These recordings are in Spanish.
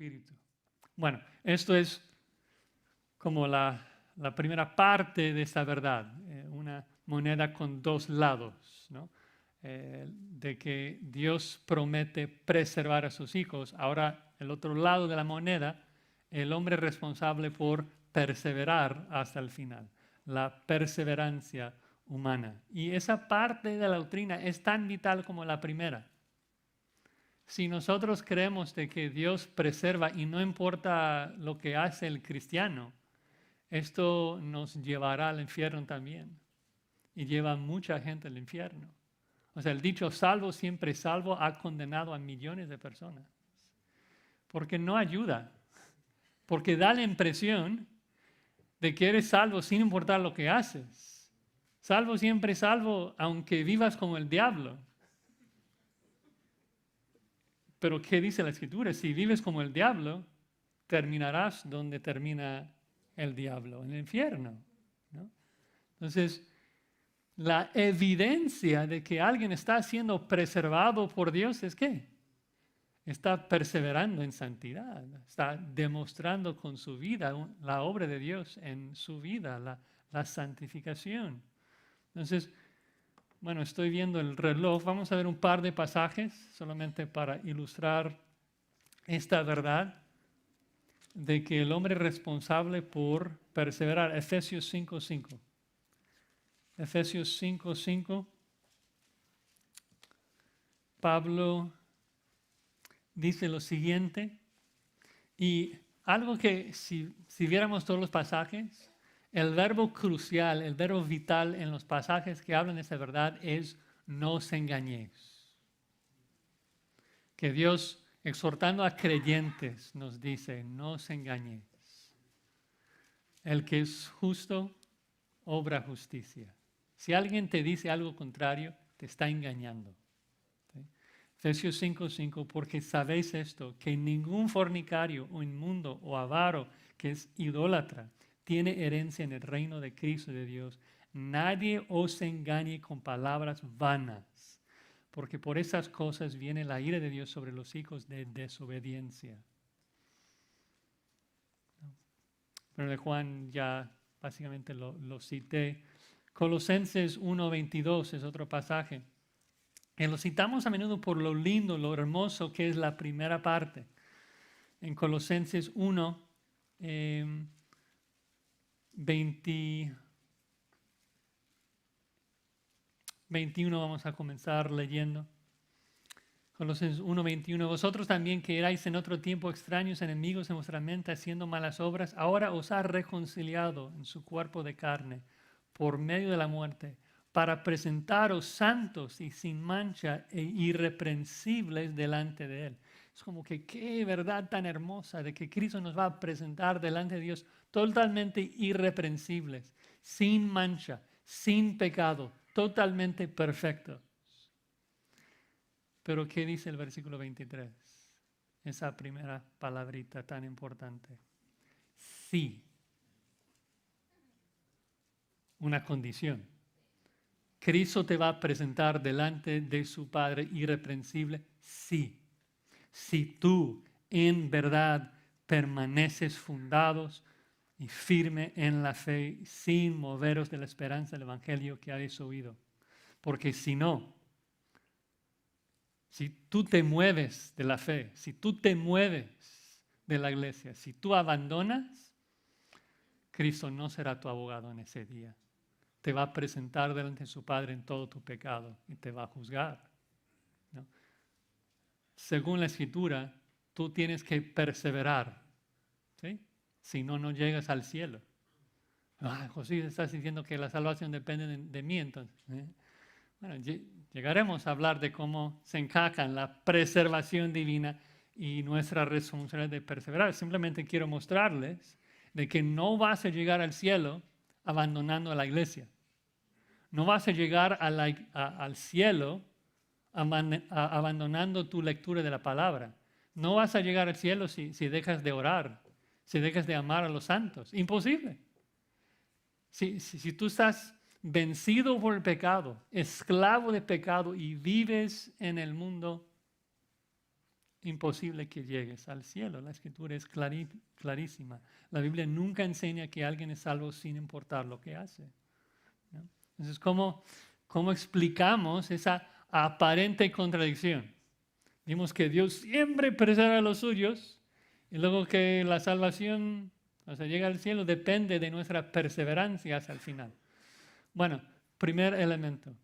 Espíritu. Bueno, esto es como la primera parte de esta verdad, una moneda con dos lados, ¿no? De que Dios promete preservar a sus hijos. Ahora, el otro lado de la moneda, el hombre responsable por perseverar hasta el final, la perseverancia humana. Y esa parte de la doctrina es tan vital como la primera. Si nosotros creemos de que Dios preserva y no importa lo que hace el cristiano, esto nos llevará al infierno también. Y lleva a mucha gente al infierno. O sea, el dicho salvo siempre salvo ha condenado a millones de personas. Porque no ayuda. Porque da la impresión de que eres salvo sin importar lo que haces. Salvo siempre salvo aunque vivas como el diablo. Pero ¿qué dice la Escritura? Si vives como el diablo, terminarás donde termina el diablo, en el infierno, ¿no? Entonces, la evidencia de que alguien está siendo preservado por Dios es que está perseverando en santidad, está demostrando con su vida la obra de Dios en su vida, la santificación. Entonces, bueno, estoy viendo el reloj. Vamos a ver un par de pasajes solamente para ilustrar esta verdad de que el hombre es responsable por perseverar. Efesios 5:5. Efesios 5:5. Pablo dice lo siguiente, y algo que si viéramos todos los pasajes, el verbo crucial, el verbo vital en los pasajes que hablan de esta verdad es no os engañéis. Que Dios, exhortando a creyentes, nos dice, no os engañéis. El que es justo, obra justicia. Si alguien te dice algo contrario, te está engañando. ¿Sí? Efesios 5:5, porque sabéis esto, que ningún fornicario o inmundo o avaro que es idólatra tiene herencia en el reino de Cristo y de Dios. Nadie os engañe con palabras vanas, porque por esas cosas viene la ira de Dios sobre los hijos de desobediencia. Pero de Juan ya básicamente lo cité. Colosenses 1:22 es otro pasaje. Y lo citamos a menudo por lo lindo, lo hermoso que es la primera parte. En Colosenses 1, 21 vamos a comenzar leyendo. Colosenses 1:21, vosotros también que erais en otro tiempo extraños, enemigos en vuestra mente, haciendo malas obras, ahora os ha reconciliado en su cuerpo de carne por medio de la muerte, para presentaros santos y sin mancha e irreprensibles delante de Él. Es como que qué verdad tan hermosa de que Cristo nos va a presentar delante de Dios totalmente irreprensibles, sin mancha, sin pecado, totalmente perfectos. Pero ¿qué dice el versículo 23? Esa primera palabrita tan importante. Sí. Una condición. Cristo te va a presentar delante de su Padre irreprensible. Sí. Si tú en verdad permaneces fundados y firme en la fe, sin moveros de la esperanza del Evangelio que habéis oído. Porque si no, si tú te mueves de la fe, si tú te mueves de la iglesia, si tú abandonas, Cristo no será tu abogado en ese día. Te va a presentar delante de su Padre en todo tu pecado y te va a juzgar, ¿no? Según la Escritura, tú tienes que perseverar, ¿sí? Si no, no llegas al cielo. José, estás diciendo que la salvación depende de mí entonces. Bueno, llegaremos a hablar de cómo se encajan la preservación divina y nuestra responsabilidad de perseverar. Simplemente quiero mostrarles de que no vas a llegar al cielo abandonando a la iglesia. No vas a llegar al cielo abandonando tu lectura de la palabra. No vas a llegar al cielo si dejas de orar, si dejas de amar a los santos. Imposible. Si tú estás vencido por el pecado, esclavo de pecado y vives en el mundo, imposible que llegues al cielo. La Escritura es clarísima. La Biblia nunca enseña que alguien es salvo sin importar lo que hace, ¿no? Entonces, ¿cómo explicamos esa aparente contradicción? Vimos que Dios siempre preserva a los suyos y luego que la salvación, o sea, llega al cielo, depende de nuestra perseverancia hasta el final. Bueno, primer elemento,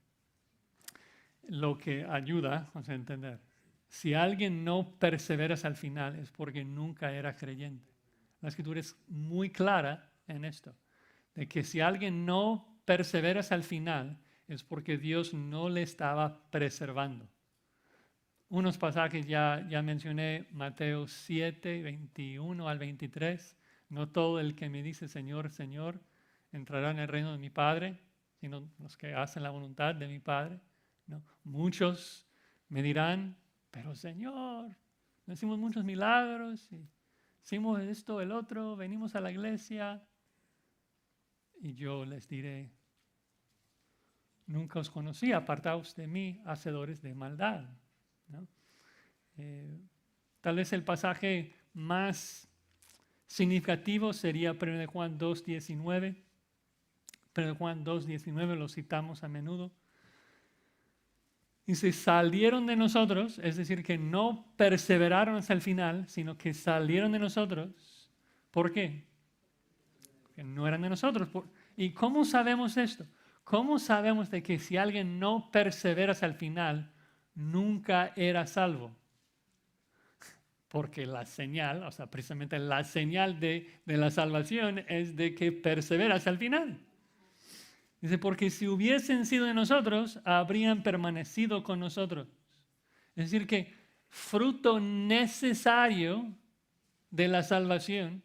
lo que ayuda a entender. Si alguien no persevera hasta el final es porque nunca era creyente. La Escritura es muy clara en esto, de que si alguien no persevera hasta el final es porque Dios no le estaba preservando. Unos pasajes ya mencioné, Mateo 7, 21 al 23. No todo el que me dice Señor, Señor, entrará en el reino de mi Padre, sino los que hacen la voluntad de mi Padre, ¿no? Muchos me dirán, pero Señor, hicimos muchos milagros, y hicimos esto, el otro, venimos a la iglesia. Y yo les diré, nunca os conocí, apartaos de mí, hacedores de maldad, ¿no? Tal vez el pasaje más significativo sería 1 Juan 2:19. 1 Juan 2:19 lo citamos a menudo. Dice, salieron de nosotros, es decir, que no perseveraron hasta el final, sino que salieron de nosotros. ¿Por qué? Porque no eran de nosotros. ¿Y cómo sabemos esto? ¿Cómo sabemos de que si alguien no persevera hasta el final, nunca era salvo? Porque la señal, o sea, precisamente la señal de la salvación es de que perseveras al final. Dice, porque si hubiesen sido de nosotros, habrían permanecido con nosotros. Es decir, que fruto necesario de la salvación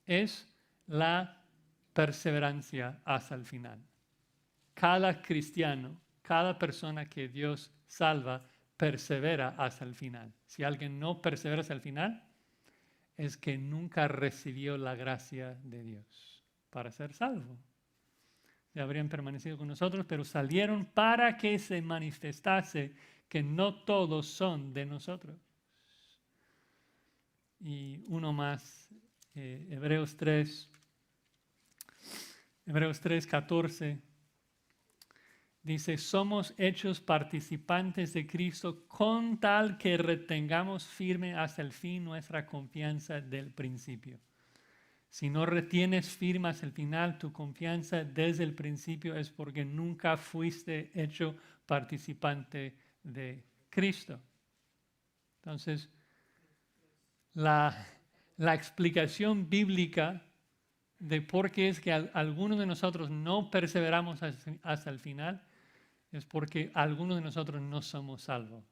es la perseverancia hasta el final. Cada cristiano, cada persona que Dios salva, persevera hasta el final. Si alguien no persevera hasta el final, es que nunca recibió la gracia de Dios para ser salvo. Ya habrían permanecido con nosotros, pero salieron para que se manifestase que no todos son de nosotros. Y uno más, Hebreos 3:14. Dice, somos hechos participantes de Cristo con tal que retengamos firme hasta el fin nuestra confianza del principio. Si no retienes firme hasta el final tu confianza desde el principio es porque nunca fuiste hecho participante de Cristo. Entonces, la explicación bíblica de por qué es que algunos de nosotros no perseveramos hasta el final es porque algunos de nosotros no somos salvos.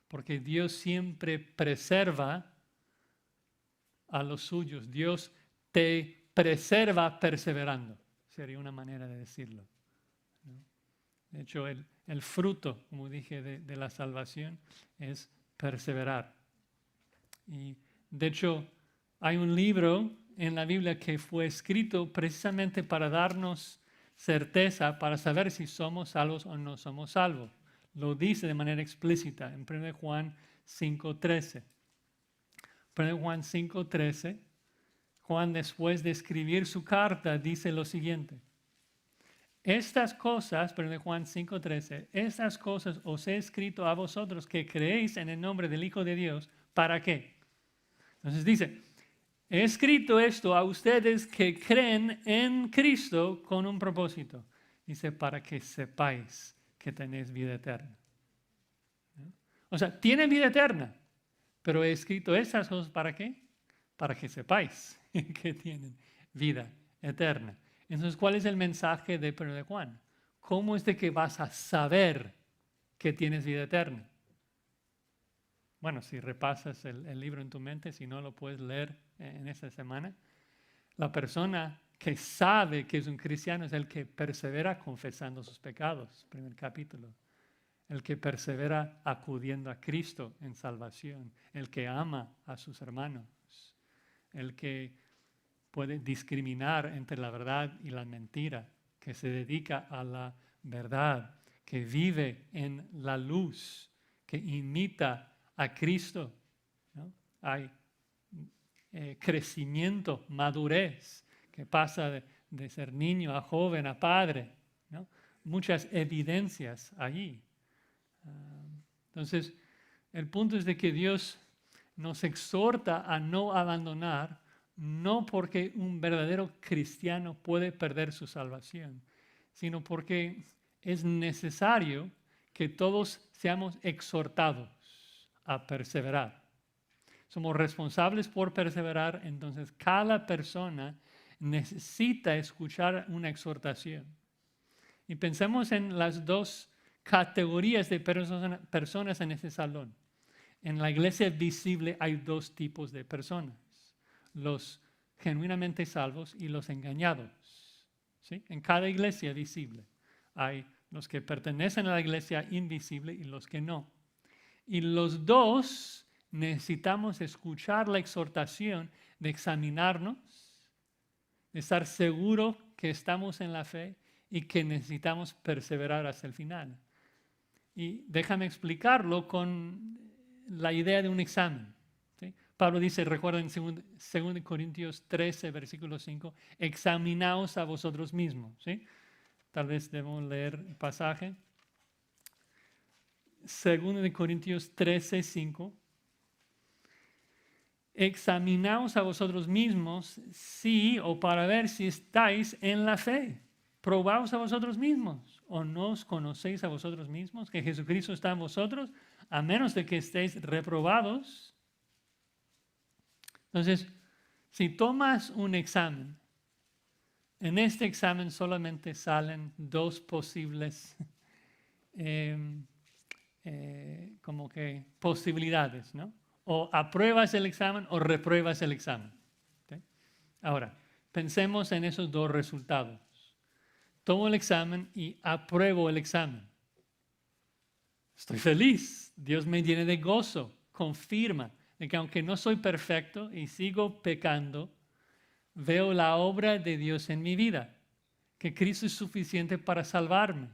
Porque Dios siempre preserva a los suyos. Dios te preserva perseverando. Sería una manera de decirlo, ¿no? De hecho, el fruto, como dije, de la salvación es perseverar. Y de hecho, hay un libro en la Biblia que fue escrito precisamente para darnos certeza, para saber si somos salvos o no somos salvos. Lo dice de manera explícita en 1 Juan 5:13. 1 Juan 5:13, Juan después de escribir su carta dice lo siguiente. Estas cosas, 1 Juan 5:13, estas cosas os he escrito a vosotros que creéis en el nombre del Hijo de Dios. ¿Para qué? Entonces dice, he escrito esto a ustedes que creen en Cristo con un propósito. Dice, para que sepáis que tenéis vida eterna. ¿No? O sea, tienen vida eterna, pero he escrito esas cosas ¿para qué? Para que sepáis que tienen vida eterna. Entonces, ¿cuál es el mensaje de 1 Juan? ¿Cómo es de que vas a saber que tienes vida eterna? Bueno, si repasas el libro en tu mente, si no lo puedes leer en esta semana, la persona que sabe que es un cristiano es el que persevera confesando sus pecados, primer capítulo. El que persevera acudiendo a Cristo en salvación, el que ama a sus hermanos, el que puede discriminar entre la verdad y la mentira, que se dedica a la verdad, que vive en la luz, que imita a Cristo, ¿no? Hay crecimiento, madurez, que pasa de ser niño a joven a padre, ¿no? Muchas evidencias allí. Entonces, el punto es de que Dios nos exhorta a no abandonar, no porque un verdadero cristiano puede perder su salvación, sino porque es necesario que todos seamos exhortados a perseverar. Somos responsables por perseverar, entonces cada persona necesita escuchar una exhortación. Y pensemos en las dos categorías de personas en ese salón. En la iglesia visible hay dos tipos de personas, los genuinamente salvos y los engañados. ¿Sí? En cada iglesia visible hay los que pertenecen a la iglesia invisible y los que no. Y los dos necesitamos escuchar la exhortación de examinarnos, de estar seguros que estamos en la fe y que necesitamos perseverar hasta el final. Y déjame explicarlo con la idea de un examen. ¿Sí? Pablo dice, recuerden en 2 Corintios 13, versículo 5, examinaos a vosotros mismos. ¿Sí? Tal vez debemos leer el pasaje. 2 Corintios 13, 5. Examinaos a vosotros mismos si o para ver si estáis en la fe. Probaos a vosotros mismos. ¿O no os conocéis a vosotros mismos que Jesucristo está en vosotros? A menos de que estéis reprobados. Entonces, si tomas un examen, en este examen solamente salen dos posibles como que posibilidades, ¿no? O apruebas el examen o repruebas el examen. ¿Sí? Ahora, pensemos en esos dos resultados. Tomo el examen y apruebo el examen. Estoy feliz. Dios me llena de gozo. Confirma de que aunque no soy perfecto y sigo pecando, veo la obra de Dios en mi vida. Que Cristo es suficiente para salvarme.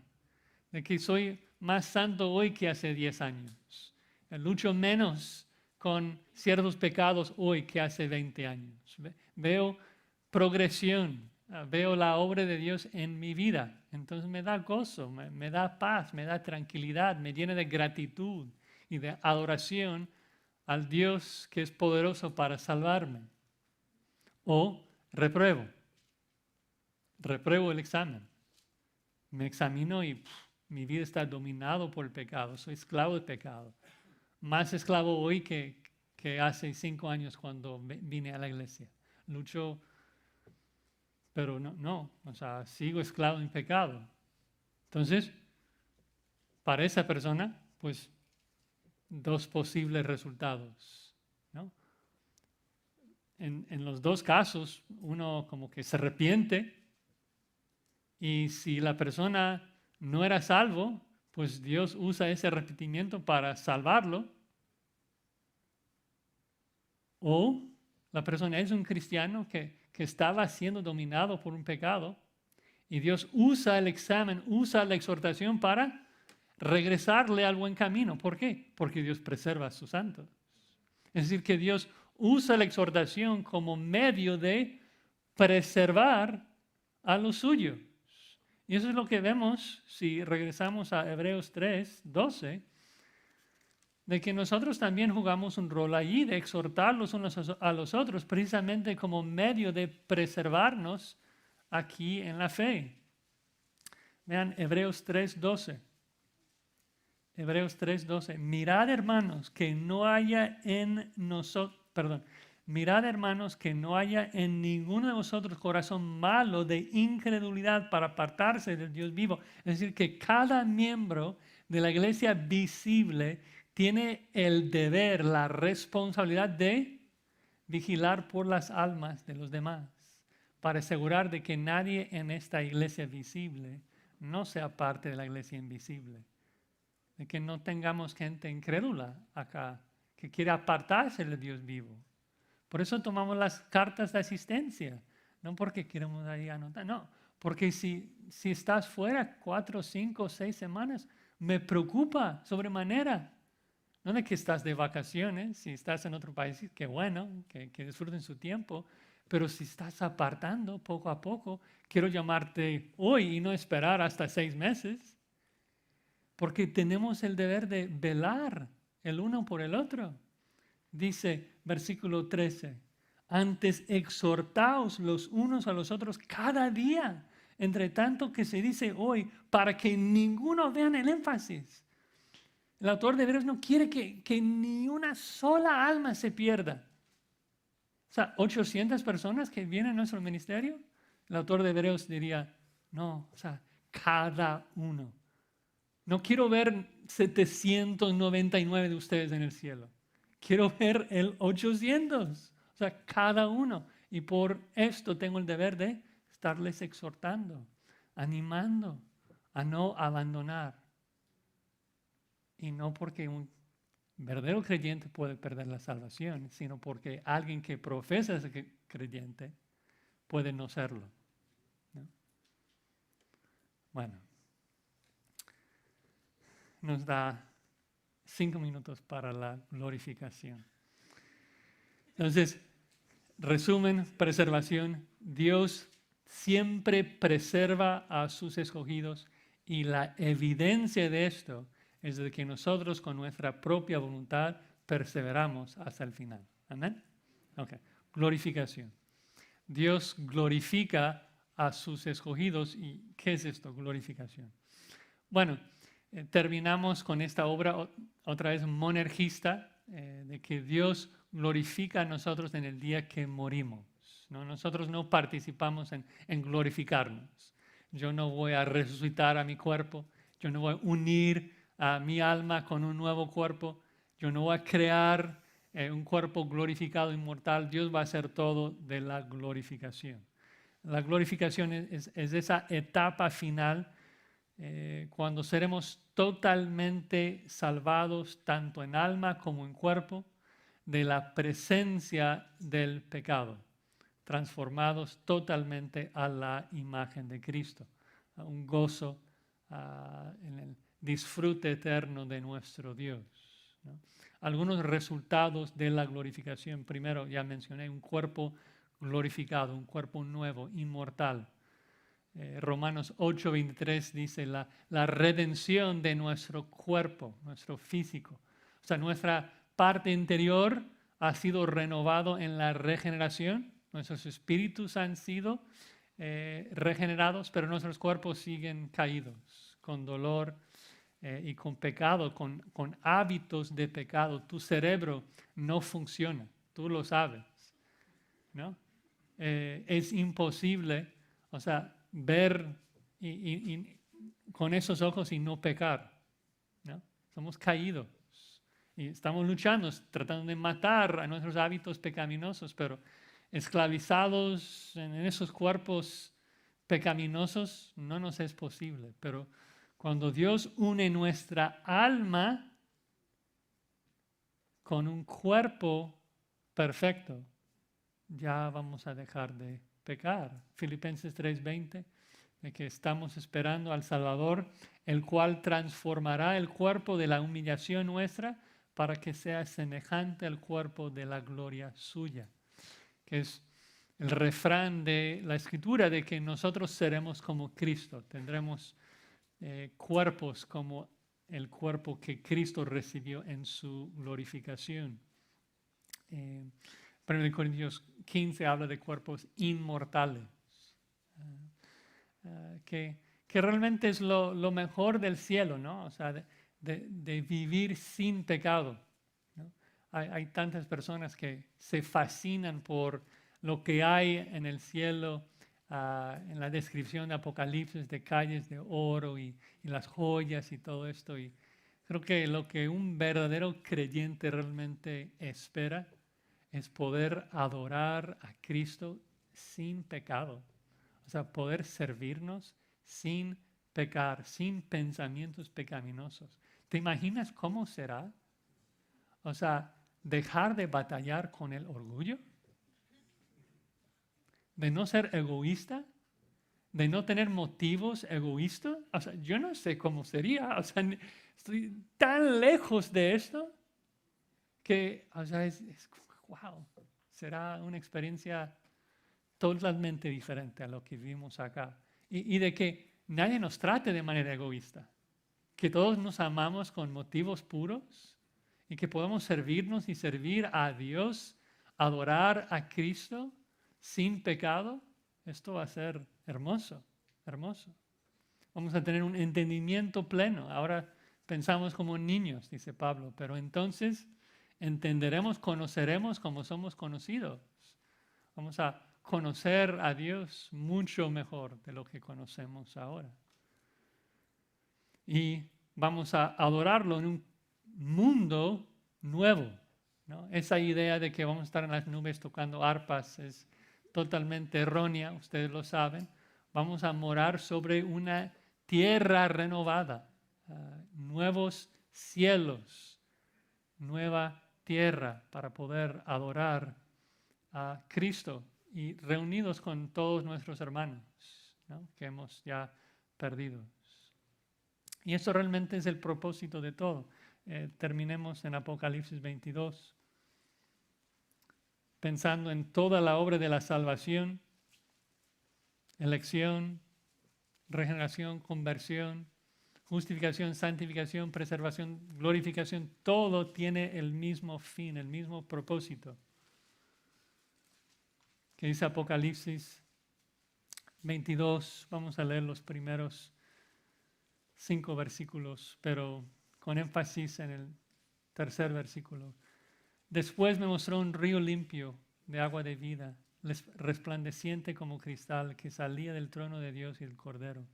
De que soy más santo hoy que hace 10 años. Lucho menos con ciertos pecados hoy que hace 20 años. Veo progresión, veo la obra de Dios en mi vida. Entonces me da gozo, me da paz, me da tranquilidad, me llena de gratitud y de adoración al Dios que es poderoso para salvarme. O repruebo el examen. Me examino y mi vida está dominado por el pecado, soy esclavo del pecado. Más esclavo hoy que hace 5 años cuando vine a la iglesia. Lucho, pero no, o sea, sigo esclavo en pecado. Entonces, para esa persona, pues, dos posibles resultados, ¿no? En los dos casos, uno como que se arrepiente y si la persona no era salvo, pues Dios usa ese arrepentimiento para salvarlo. O la persona es un cristiano que estaba siendo dominado por un pecado y Dios usa el examen, usa la exhortación para regresarle al buen camino. ¿Por qué? Porque Dios preserva a sus santos. Es decir, que Dios usa la exhortación como medio de preservar a los suyos. Y eso es lo que vemos si regresamos a Hebreos 3, 12, de que nosotros también jugamos un rol allí de exhortarlos unos a los otros precisamente como medio de preservarnos aquí en la fe. Vean Hebreos 3, 12. Hebreos 3, 12. Mirad, hermanos, que no haya en nosotros, mirad, hermanos, que no haya en ninguno de vosotros corazón malo de incredulidad para apartarse del Dios vivo. Es decir, que cada miembro de la iglesia visible tiene el deber, la responsabilidad de vigilar por las almas de los demás, para asegurar de que nadie en esta iglesia visible no sea parte de la iglesia invisible. De que no tengamos gente incrédula acá, que quiere apartarse del Dios vivo. Por eso tomamos las cartas de asistencia, no porque queremos ahí anotar, no, porque si estás fuera 4, 5, 6 semanas, me preocupa sobremanera. No de que estás de vacaciones, si estás en otro país, qué bueno, que disfruten su tiempo, pero si estás apartando poco a poco, quiero llamarte hoy y no esperar hasta 6 meses, porque tenemos el deber de velar el uno por el otro. Dice versículo 13, antes exhortaos los unos a los otros cada día, entre tanto que se dice hoy, para que ninguno vean el énfasis. El autor de Hebreos no quiere que ni una sola alma se pierda. O sea, 800 personas que vienen a nuestro ministerio, el autor de Hebreos diría, no, o sea, cada uno. No quiero ver 799 de ustedes en el cielo. Quiero ver el 800, o sea, cada uno. Y por esto tengo el deber de estarles exhortando, animando a no abandonar. Y no porque un verdadero creyente puede perder la salvación, sino porque alguien que profesa ese creyente puede no serlo, ¿no? Bueno, nos da 5 minutos para la glorificación. Entonces, resumen, preservación. Dios siempre preserva a sus escogidos y la evidencia de esto es de que nosotros con nuestra propia voluntad perseveramos hasta el final. ¿Amén? Ok. Glorificación. Dios glorifica a sus escogidos. ¿Y qué es esto? Glorificación. Bueno, terminamos con esta obra otra vez monergista, de que Dios glorifica a nosotros en el día que morimos, ¿no? Nosotros no participamos en glorificarnos. Yo no voy a resucitar a mi cuerpo, yo no voy a unir a mi alma con un nuevo cuerpo, yo no voy a crear un cuerpo glorificado, inmortal. Dios va a hacer todo de la glorificación. La glorificación es esa etapa final cuando seremos totalmente salvados, tanto en alma como en cuerpo, de la presencia del pecado, transformados totalmente a la imagen de Cristo, a un gozo en el disfrute eterno de nuestro Dios, ¿no? Algunos resultados de la glorificación. Primero, ya mencioné, un cuerpo glorificado, un cuerpo nuevo, inmortal. Romanos 8:23 dice la redención de nuestro cuerpo, nuestro físico. O sea, nuestra parte interior ha sido renovado en la regeneración. Nuestros espíritus han sido regenerados, pero nuestros cuerpos siguen caídos, con dolor y con pecado, con hábitos de pecado. Tu cerebro no funciona, tú lo sabes, ¿no? Es imposible, o sea, ver con esos ojos y no pecar, ¿no? Somos caídos y estamos luchando, tratando de matar a nuestros hábitos pecaminosos, pero esclavizados en esos cuerpos pecaminosos no nos es posible. Pero cuando Dios une nuestra alma con un cuerpo perfecto, ya vamos a dejar de pecar. Filipenses 3:20, de que estamos esperando al Salvador, el cual transformará el cuerpo de la humillación nuestra para que sea semejante al cuerpo de la gloria suya, que es el refrán de la Escritura de que nosotros seremos como Cristo, tendremos cuerpos como el cuerpo que Cristo recibió en su glorificación. 1 Corintios 15 habla de cuerpos inmortales, que realmente es lo mejor del cielo, ¿no? O sea, de vivir sin pecado, ¿no? Hay tantas personas que se fascinan por lo que hay en el cielo, en la descripción de Apocalipsis, de calles de oro y las joyas y todo esto. Y creo que lo que un verdadero creyente realmente espera es poder adorar a Cristo sin pecado. O sea, poder servirnos sin pecar, sin pensamientos pecaminosos. ¿Te imaginas cómo será? O sea, dejar de batallar con el orgullo, de no ser egoísta, de no tener motivos egoístas. O sea, yo no sé cómo sería. O sea, estoy tan lejos de esto. que, o sea, wow, será una experiencia totalmente diferente a lo que vivimos acá. Y de que nadie nos trate de manera egoísta, que todos nos amamos con motivos puros y que podamos servirnos y servir a Dios, adorar a Cristo sin pecado. Esto va a ser hermoso, hermoso. Vamos a tener un entendimiento pleno. Ahora pensamos como niños, dice Pablo, pero entonces entenderemos, conoceremos como somos conocidos. Vamos a conocer a Dios mucho mejor de lo que conocemos ahora. Y vamos a adorarlo en un mundo nuevo, ¿no? Esa idea de que vamos a estar en las nubes tocando arpas es totalmente errónea, ustedes lo saben. Vamos a morar sobre una tierra renovada, nuevos cielos, nueva tierra para poder adorar a Cristo y reunidos con todos nuestros hermanos, ¿no? Que hemos ya perdido. Y eso realmente es el propósito de todo. Terminemos en Apocalipsis 22, pensando en toda la obra de la salvación, elección, regeneración, conversión, justificación, santificación, preservación, glorificación. Todo tiene el mismo fin, el mismo propósito. Que dice Apocalipsis 22, vamos a leer los primeros 5 versículos, pero con énfasis en el tercer versículo. Después me mostró un río limpio de agua de vida, resplandeciente como cristal, que salía del trono de Dios y del Cordero.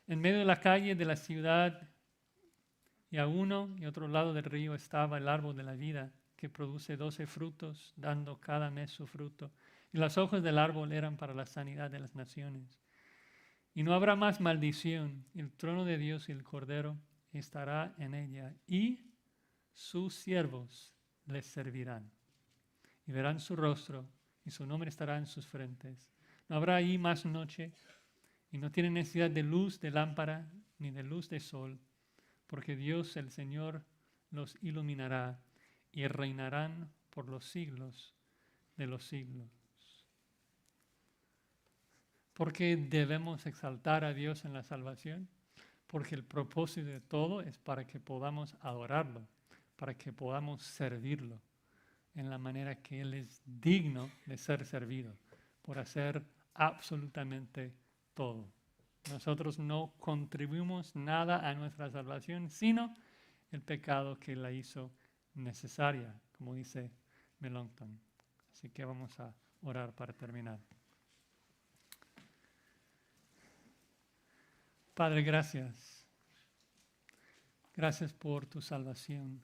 En medio de la calle de la ciudad y a uno y otro lado del río estaba el árbol de la vida, que produce 12 frutos, dando cada mes su fruto. Y las hojas del árbol eran para la sanidad de las naciones. Y no habrá más maldición. El trono de Dios y el Cordero estará en ella, y sus siervos les servirán. Y verán su rostro, y su nombre estará en sus frentes. No habrá ahí más noche, y no tienen necesidad de luz de lámpara, ni de luz de sol, porque Dios el Señor los iluminará, y reinarán por los siglos de los siglos. ¿Por qué debemos exaltar a Dios en la salvación? Porque el propósito de todo es para que podamos adorarlo, para que podamos servirlo en la manera que Él es digno de ser servido, por hacer absolutamente todo. Nosotros no contribuimos nada a nuestra salvación, sino el pecado que la hizo necesaria, como dice Melanchthon. Así que vamos a orar para terminar. Padre, gracias. Gracias por tu salvación.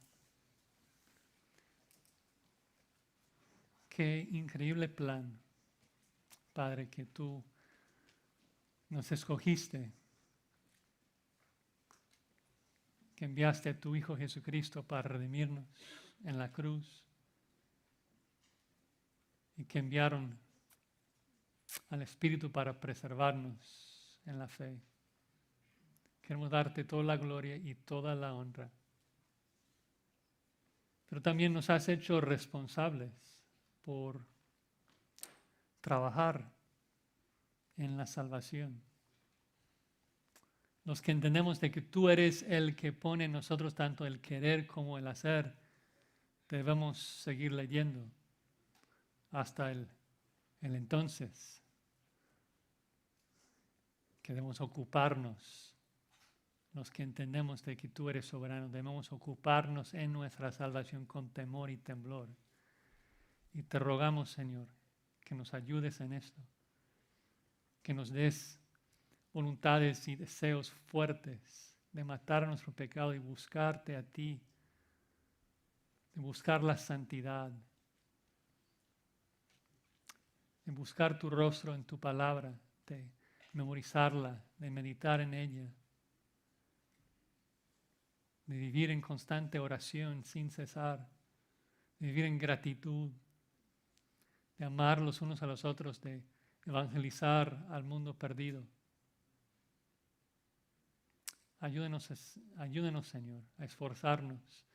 Qué increíble plan, Padre, que tú nos escogiste, que enviaste a tu Hijo Jesucristo para redimirnos en la cruz y que enviaron al Espíritu para preservarnos en la fe. Queremos darte toda la gloria y toda la honra. Pero también nos has hecho responsables por trabajar en la salvación. Los que entendemos de que tú eres el que pone en nosotros tanto el querer como el hacer, debemos seguir leyendo hasta el entonces. Que debemos ocuparnos. Los que entendemos de que tú eres soberano, debemos ocuparnos en nuestra salvación con temor y temblor. Y te rogamos, Señor, que nos ayudes en esto, que nos des voluntades y deseos fuertes de matar a nuestro pecado y buscarte a ti, de buscar la santidad, de buscar tu rostro en tu palabra, de memorizarla, de meditar en ella, de vivir en constante oración sin cesar, de vivir en gratitud, de amar los unos a los otros, de evangelizar al mundo perdido. Ayúdenos, Señor, a esforzarnos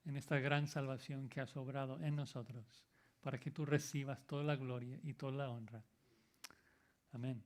en esta gran salvación que has obrado en nosotros, para que tú recibas toda la gloria y toda la honra. Amén.